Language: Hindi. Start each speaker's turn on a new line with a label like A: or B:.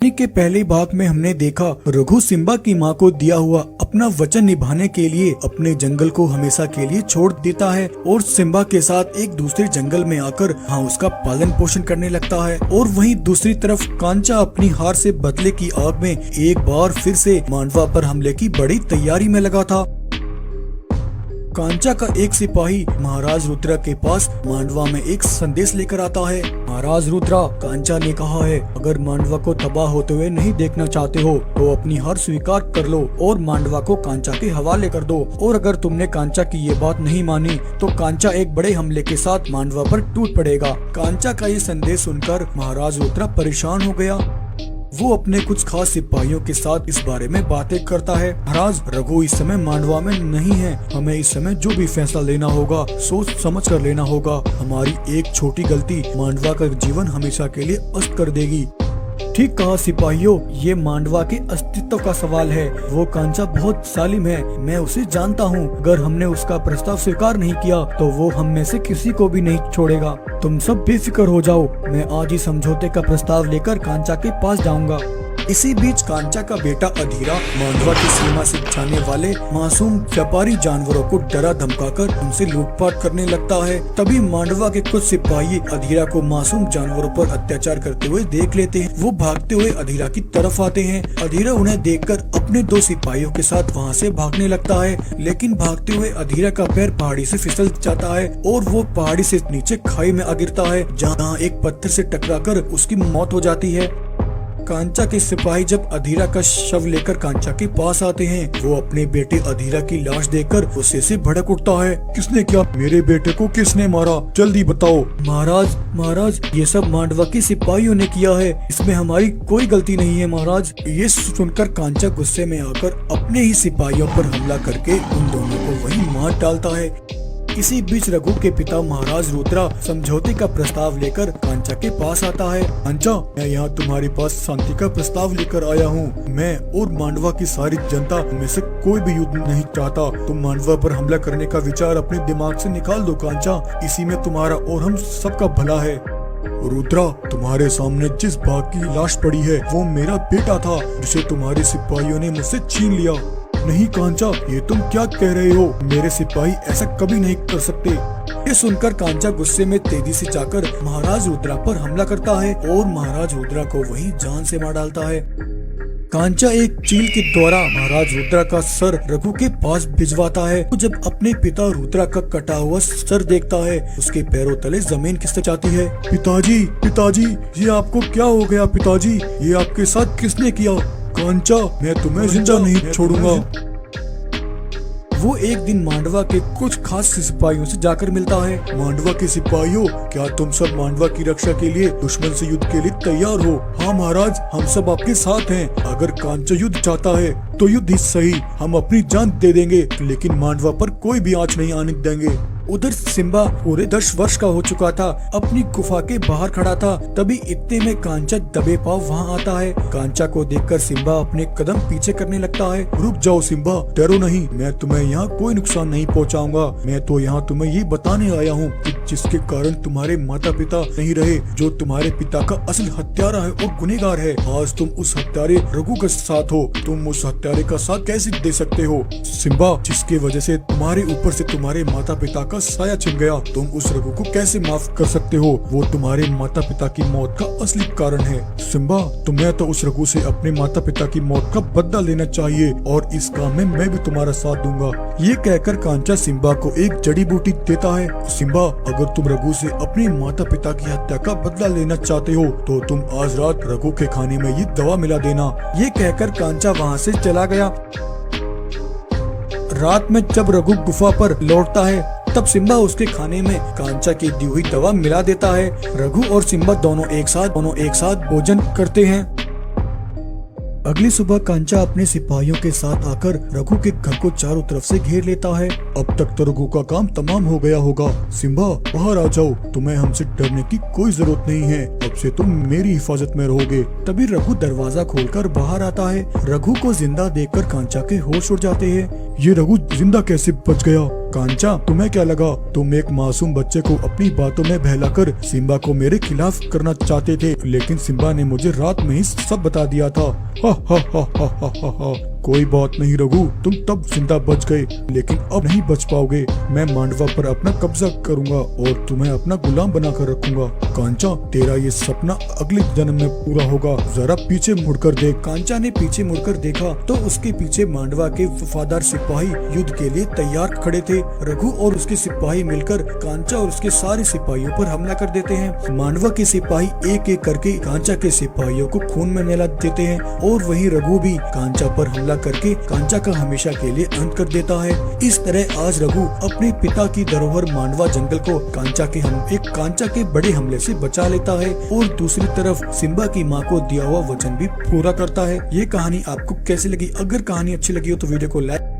A: कहानी के पहले भाग में हमने देखा रघु सिम्बा की मां को दिया हुआ अपना वचन निभाने के लिए अपने जंगल को हमेशा के लिए छोड़ देता है और सिम्बा के साथ एक दूसरे जंगल में आकर उसका पालन पोषण करने लगता है। और वहीं दूसरी तरफ कांचा अपनी हार से बदले की आग में एक बार फिर से मांडवा पर हमले की बड़ी तैयारी में लगा था। कांचा का एक सिपाही महाराज रुद्रा के पास मांडवा में एक संदेश लेकर आता है। महाराज रुद्रा, कांचा ने कहा है अगर मांडवा को तबाह होते हुए नहीं देखना चाहते हो तो अपनी हार स्वीकार कर लो और मांडवा को कांचा के हवाले कर दो। और अगर तुमने कांचा की ये बात नहीं मानी तो कांचा एक बड़े हमले के साथ मांडवा पर टूट पड़ेगा। कांचा का ये संदेश सुनकर महाराज रुद्रा परेशान हो गया। वो अपने कुछ खास सिपाहियों के साथ इस बारे में बातें करता है। महाराज, रघु इस समय मांडवा में नहीं है। हमें इस समय जो भी फैसला लेना होगा सोच समझ कर लेना होगा। हमारी एक छोटी गलती मांडवा का जीवन हमेशा के लिए अस्त कर देगी। ठीक कहा सिपाहियों, ये मांडवा के अस्तित्व का सवाल है। वो कांचा बहुत जालिम है, मैं उसे जानता हूँ। अगर हमने उसका प्रस्ताव स्वीकार नहीं किया तो वो हम में से किसी को भी नहीं छोड़ेगा। तुम सब बेफिक्र हो जाओ, मैं आज ही समझौते का प्रस्ताव लेकर कांचा के पास जाऊंगा। इसी बीच कांचा का बेटा अधीरा मांडवा की सीमा से जाने वाले मासूम व्यापारी जानवरों को डरा धमकाकर उनसे लूटपाट करने लगता है। तभी मांडवा के कुछ सिपाही अधीरा को मासूम जानवरों पर अत्याचार करते हुए देख लेते हैं। वो भागते हुए अधीरा की तरफ आते हैं। अधीरा उन्हें देखकर अपने दो सिपाहियों के साथ वहाँ से भागने लगता है, लेकिन भागते हुए अधीरा का पैर पहाड़ी से फिसल जाता है और वो पहाड़ी से नीचे खाई में आ गिरता है, जहाँ एक पत्थर से टकराकर उसकी मौत हो जाती है। कांचा के सिपाही जब अधीरा का शव लेकर कांचा के पास आते हैं, वो अपने बेटे अधीरा की लाश देखकर गुस्से से भड़क उठता है। किसने किया? मेरे बेटे को किसने मारा? जल्दी बताओ। महाराज, ये सब मांडवा के सिपाहियों ने किया है। इसमें हमारी कोई गलती नहीं है महाराज। ये सुनकर कांचा गुस्से में आकर अपने ही सिपाहियों पर हमला करके उन दोनों को वहीं मार डालता है। इसी बीच रघु के पिता महाराज रुद्रा समझौते का प्रस्ताव लेकर कांचा के पास आता है। कांचा, मैं यहाँ तुम्हारे पास शांति का प्रस्ताव लेकर आया हूँ। मैं और मांडवा की सारी जनता में से कोई भी युद्ध नहीं चाहता। तुम मांडवा पर हमला करने का विचार अपने दिमाग से निकाल दो कांचा। इसी में तुम्हारा और हम सबका भला है। रुद्रा, तुम्हारे सामने जिस बाघ की लाश पड़ी है वो मेरा बेटा था, जिसे तुम्हारे सिपाहियों ने मुझसे छीन लिया। नहीं कांचा, ये तुम क्या कह रहे हो? मेरे सिपाही ऐसा कभी नहीं कर सकते। ये सुनकर कांचा गुस्से में तेजी से जाकर महाराज रुद्रा पर हमला करता है और महाराज रुद्रा को वहीं जान से मार डालता है। कांचा एक चील के द्वारा महाराज रुद्रा का सर रघु के पास भिजवाता है। तो जब अपने पिता रुद्रा का कटा हुआ सर देखता है, उसके पैरों तले जमीन खिसक जाती है। पिताजी, ये आपको क्या हो गया? पिताजी, ये आपके साथ किसने किया? कांचा, मैं तुम्हें जिंदा नहीं छोड़ूंगा। वो एक दिन मांडवा के कुछ खास सिपाहियों से जाकर मिलता है। मांडवा के सिपाहियों, क्या तुम सब मांडवा की रक्षा के लिए दुश्मन से युद्ध के लिए तैयार हो? हाँ महाराज, हम सब आपके साथ हैं। अगर कांचा युद्ध चाहता है तो युद्ध ही सही, हम अपनी जान दे देंगे, लेकिन मांडवा पर कोई भी आंच नहीं आने देंगे। उधर सिम्बा पूरे 10 वर्ष का हो चुका था, अपनी गुफा के बाहर खड़ा था। तभी इतने में कांचा दबे पाव वहाँ आता है। कांचा को देखकर सिम्बा अपने कदम पीछे करने लगता है। रुक जाओ सिम्बा, डरो नहीं, मैं तुम्हें यहाँ कोई नुकसान नहीं पहुँचाऊंगा। मैं तो यहाँ तुम्हें ये बताने आया हूँ कि जिसके कारण तुम्हारे माता पिता नहीं रहे, जो तुम्हारे पिता का असल हत्यारा है और गुनहगार है, आज तुम उस हत्यारे रघु के साथ हो। तुम उस हत्यारे का साथ कैसे दे सकते हो सिम्बा, जिसके वजह से तुम्हारे ऊपर से तुम्हारे माता पिता का साया छिन गया? तुम उस रघु को कैसे माफ कर सकते हो? वो तुम्हारे माता पिता की मौत का असली कारण है। सिम्बा, तुम्हें तो उस रघु से अपने माता पिता की मौत का बदला लेना चाहिए और इस काम में मैं भी तुम्हारा साथ दूंगा। ये कहकर कांचा सिम्बा को एक जड़ी बूटी देता है। सिम्बा, अगर तुम रघु से अपने माता पिता की हत्या का बदला लेना चाहते हो तो तुम आज रात रघु के खाने में ये दवा मिला देना। ये कहकर कांचा वहाँ से चला गया। रात में जब रघु गुफा पर लौटता है तब सिम्बा उसके खाने में कांचा की दी हुई दवा मिला देता है। रघु और सिम्बा दोनों एक साथ भोजन करते हैं। अगली सुबह कांचा अपने सिपाहियों के साथ आकर रघु के घर को चारों तरफ से घेर लेता है। अब तक तो रघु का काम तमाम हो गया होगा। सिम्बा, बाहर आ जाओ, तुम्हें हमसे डरने की कोई जरूरत नहीं है। अब से तुम मेरी हिफाजत में रहोगे। तभी रघु दरवाजा खोलकर बाहर आता है। रघु को जिंदा देखकर कांचा के होश उड़ जाते हैं। ये रघु जिंदा कैसे बच गया? कांचा, तुम्हें क्या लगा? तुम एक मासूम बच्चे को अपनी बातों में बहलाकर सिम्बा को मेरे खिलाफ करना चाहते थे, लेकिन सिम्बा ने मुझे रात में ही सब बता दिया था। हा हा हा हा हा हा हा। कोई बात नहीं रघु, तुम तब जिंदा बच गए, लेकिन अब नहीं बच पाओगे। मैं मांडवा पर अपना कब्जा करूंगा और तुम्हें अपना गुलाम बनाकर रखूंगा। कांचा, तेरा ये सपना अगले जन्म में पूरा होगा। जरा पीछे मुड़कर देख। कांचा ने पीछे मुड़कर देखा तो उसके पीछे मांडवा के वफादार सिपाही युद्ध के लिए तैयार खड़े थे। रघु और उसके सिपाही मिलकर कांचा और उसके सारे सिपाहियों पर हमला कर देते हैं। मांडवा के सिपाही एक एक करके कांचा के सिपाहियों को खून में नहला देते हैं और वहीं रघु भी कांचा पर हमला करके कांचा का हमेशा के लिए अंत कर देता है। इस तरह आज रघु अपने पिता की धरोहर मांडवा जंगल को कांचा के बड़े हमले से बचा लेता है और दूसरी तरफ सिम्बा की माँ को दिया हुआ वचन भी पूरा करता है। ये कहानी आपको कैसी लगी? अगर कहानी अच्छी लगी हो तो वीडियो को लाइक